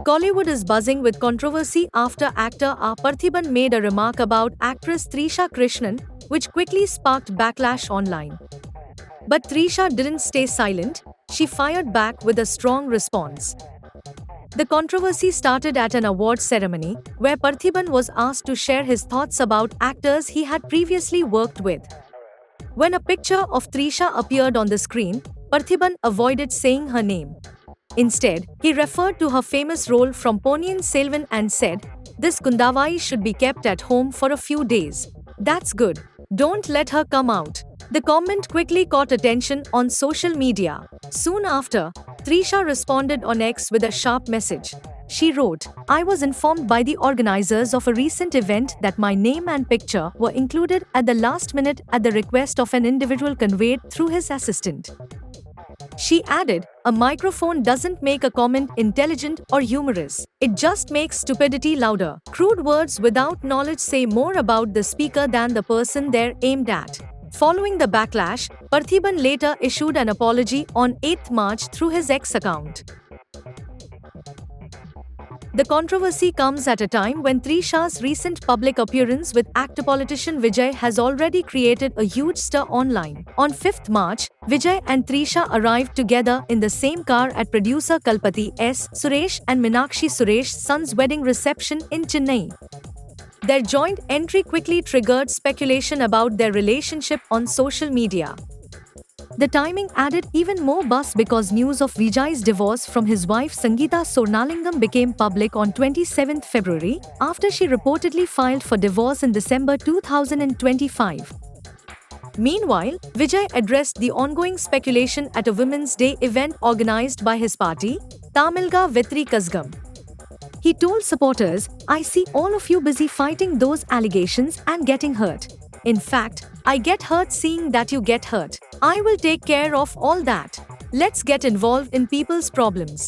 Kollywood is buzzing with controversy after actor R. Parthiban made a remark about actress Trisha Krishnan, which quickly sparked backlash online. But Trisha didn't stay silent, she fired back with a strong response. The controversy started at an awards ceremony, where Parthiban was asked to share his thoughts about actors he had previously worked with. When a picture of Trisha appeared on the screen, Parthiban avoided saying her name. Instead, he referred to her famous role from Ponniyin Selvan and said, "This Kundavai should be kept at home for a few days. That's good. Don't let her come out." The comment quickly caught attention on social media. Soon after, Trisha responded on X with a sharp message. She wrote, "I was informed by the organizers of a recent event that my name and picture were included at the last minute at the request of an individual conveyed through his assistant." She added, "A microphone doesn't make a comment intelligent or humorous. It just makes stupidity louder. Crude words without knowledge say more about the speaker than the person they're aimed at." Following the backlash, Parthiban later issued an apology on 8 March through his X account. The controversy comes at a time when Trisha's recent public appearance with actor-politician Vijay has already created a huge stir online. On 5th March, Vijay and Trisha arrived together in the same car at producer Kalpathy S. Suresh and Meenakshi Suresh's son's wedding reception in Chennai. Their joint entry quickly triggered speculation about their relationship on social media. The timing added even more buzz because news of Vijay's divorce from his wife Sangeeta Swarnalingam became public on 27 February, after she reportedly filed for divorce in December 2025. Meanwhile, Vijay addressed the ongoing speculation at a Women's Day event organized by his party, Tamilga Vetri Kazhagam. He told supporters, "I see all of you busy fighting those allegations and getting hurt. In fact, I get hurt seeing that you get hurt. I will take care of all that. Let's get involved in people's problems.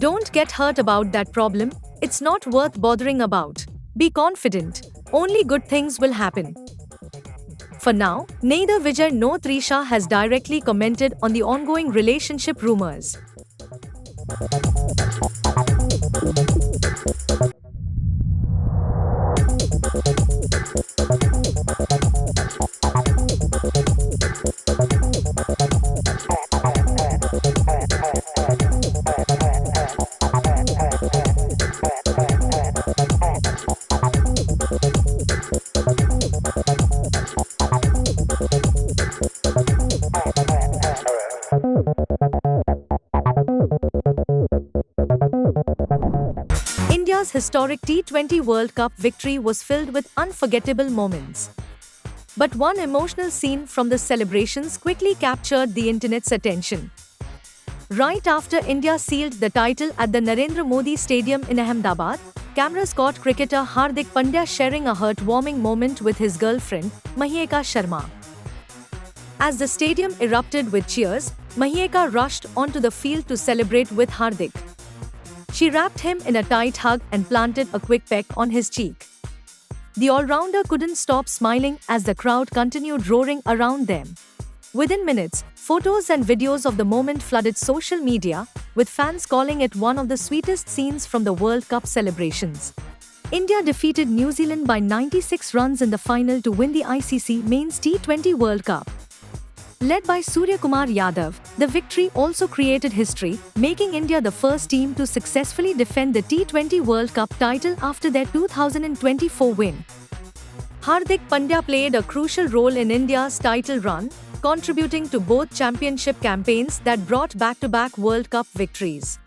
Don't get hurt about that problem, it's not worth bothering about. Be confident. Only good things will happen." For now, neither Vijay nor Trisha has directly commented on the ongoing relationship rumors. India's historic T20 World Cup victory was filled with unforgettable moments. But one emotional scene from the celebrations quickly captured the internet's attention. Right after India sealed the title at the Narendra Modi Stadium in Ahmedabad, cameras caught cricketer Hardik Pandya sharing a heartwarming moment with his girlfriend, Mahika Sharma. As the stadium erupted with cheers, Mahika rushed onto the field to celebrate with Hardik. She wrapped him in a tight hug and planted a quick peck on his cheek. The all-rounder couldn't stop smiling as the crowd continued roaring around them. Within minutes, photos and videos of the moment flooded social media, with fans calling it one of the sweetest scenes from the World Cup celebrations. India defeated New Zealand by 96 runs in the final to win the ICC Men's T20 World Cup. Led by Surya Kumar Yadav, the victory also created history, making India the first team to successfully defend the T20 World Cup title after their 2024 win. Hardik Pandya played a crucial role in India's title run, contributing to both championship campaigns that brought back-to-back World Cup victories.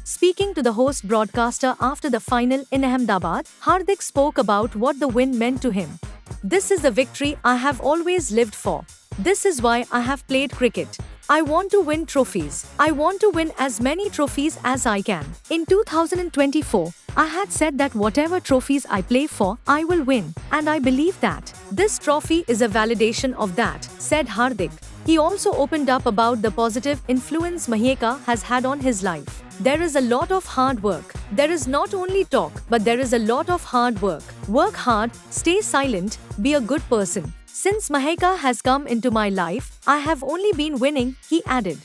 Speaking to the host broadcaster after the final in Ahmedabad, Hardik spoke about what the win meant to him. "This is the victory I have always lived for. This is why I have played cricket. I want to win trophies. I want to win as many trophies as I can. In 2024, I had said that whatever trophies I play for, I will win, and I believe that. This trophy is a validation of that," said Hardik. He also opened up about the positive influence Mahika has had on his life. "There is a lot of hard work. There is not only talk, but there is a lot of hard work. Work hard, stay silent, be a good person. Since Mahika has come into my life, I have only been winning," he added.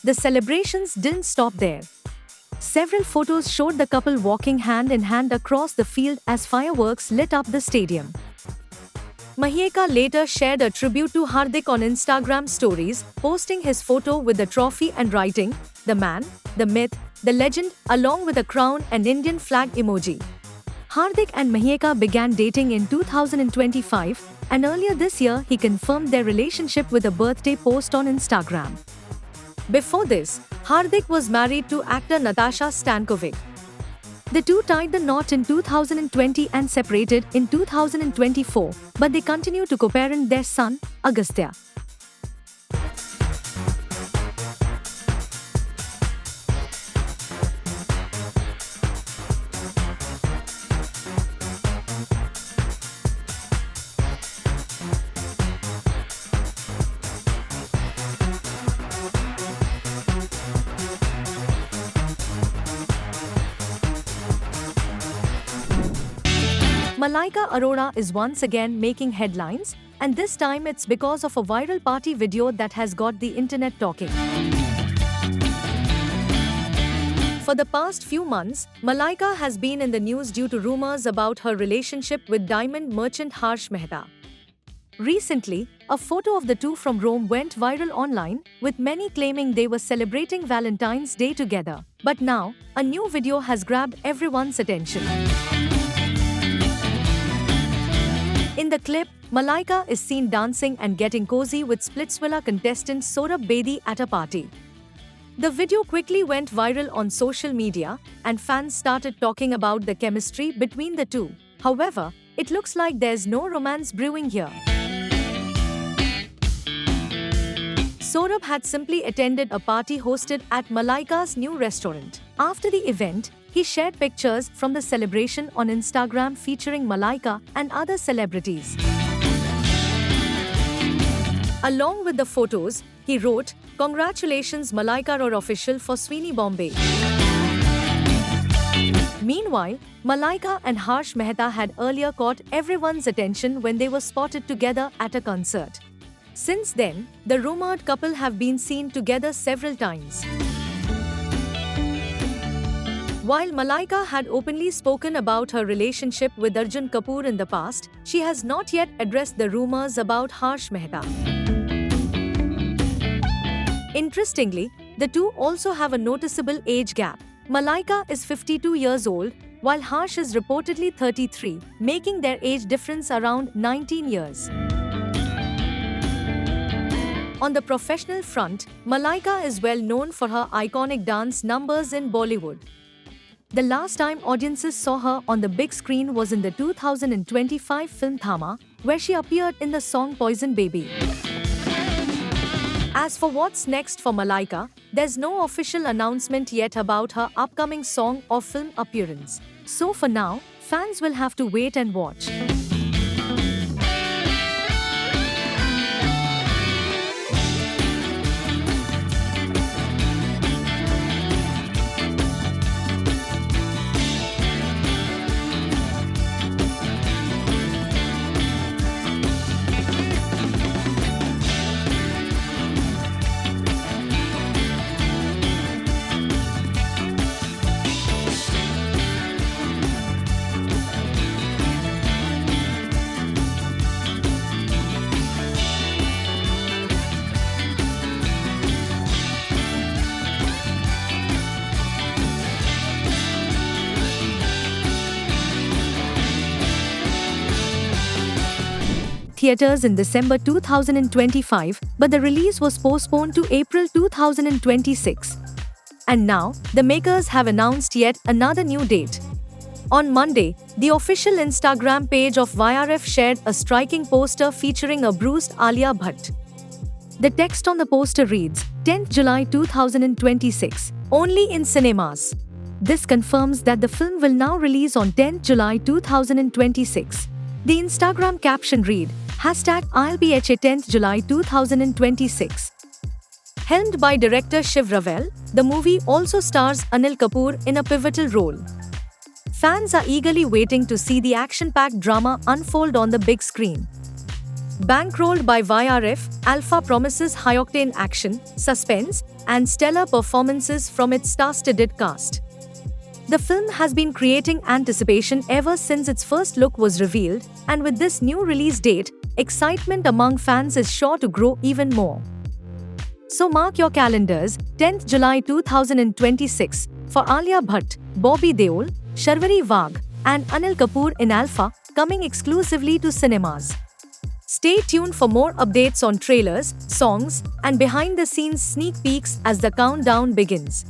The celebrations didn't stop there. Several photos showed the couple walking hand in hand across the field as fireworks lit up the stadium. Maheka later shared a tribute to Hardik on Instagram stories, posting his photo with the trophy and writing, "The man, the myth, the legend," along with a crown and Indian flag emoji. Hardik and Maheka began dating in 2025, and earlier this year he confirmed their relationship with a birthday post on Instagram. Before this, Hardik was married to actor Natasha Stankovic. The two tied the knot in 2020 and separated in 2024, but they continue to co-parent their son, Agastya. Malaika Arora is once again making headlines, and this time it's because of a viral party video that has got the internet talking. For the past few months, Malaika has been in the news due to rumors about her relationship with diamond merchant Harsh Mehta. Recently, a photo of the two from Rome went viral online, with many claiming they were celebrating Valentine's Day together. But now, a new video has grabbed everyone's attention. In the clip, Malaika is seen dancing and getting cozy with Splitsvilla contestant Saurabh Bedi at a party. The video quickly went viral on social media, and fans started talking about the chemistry between the two. However, it looks like there's no romance brewing here. Saurabh had simply attended a party hosted at Malaika's new restaurant. After the event, he shared pictures from the celebration on Instagram featuring Malaika and other celebrities. Along with the photos, he wrote, "Congratulations Malaika are official for Sweeney Bombay." Meanwhile, Malaika and Harsh Mehta had earlier caught everyone's attention when they were spotted together at a concert. Since then, the rumored couple have been seen together several times. While Malaika had openly spoken about her relationship with Arjun Kapoor in the past, she has not yet addressed the rumors about Harsh Mehta. Interestingly, the two also have a noticeable age gap. Malaika is 52 years old, while Harsh is reportedly 33, making their age difference around 19 years. On the professional front, Malaika is well known for her iconic dance numbers in Bollywood. The last time audiences saw her on the big screen was in the 2025 film Thama, where she appeared in the song Poison Baby. As for what's next for Malaika, there's no official announcement yet about her upcoming song or film appearance. So for now, fans will have to wait and watch. Theaters in December 2025, but the release was postponed to April 2026. And now, the makers have announced yet another new date. On Monday, the official Instagram page of YRF shared a striking poster featuring a bruised Alia Bhatt. The text on the poster reads, 10th July 2026, only in cinemas. This confirms that the film will now release on 10th July 2026. The Instagram caption read, #ILBHA 10th July 2026. Helmed by director Shiv Ravel, the movie also stars Anil Kapoor in a pivotal role. Fans are eagerly waiting to see the action-packed drama unfold on the big screen. Bankrolled by YRF, Alpha promises high-octane action, suspense, and stellar performances from its star-studded cast. The film has been creating anticipation ever since its first look was revealed, and with this new release date, excitement among fans is sure to grow even more. So mark your calendars, 10th July 2026, for Alia Bhatt, Bobby Deol, Sharvari Wagh, and Anil Kapoor in Alpha, coming exclusively to cinemas. Stay tuned for more updates on trailers, songs, and behind-the-scenes sneak peeks as the countdown begins.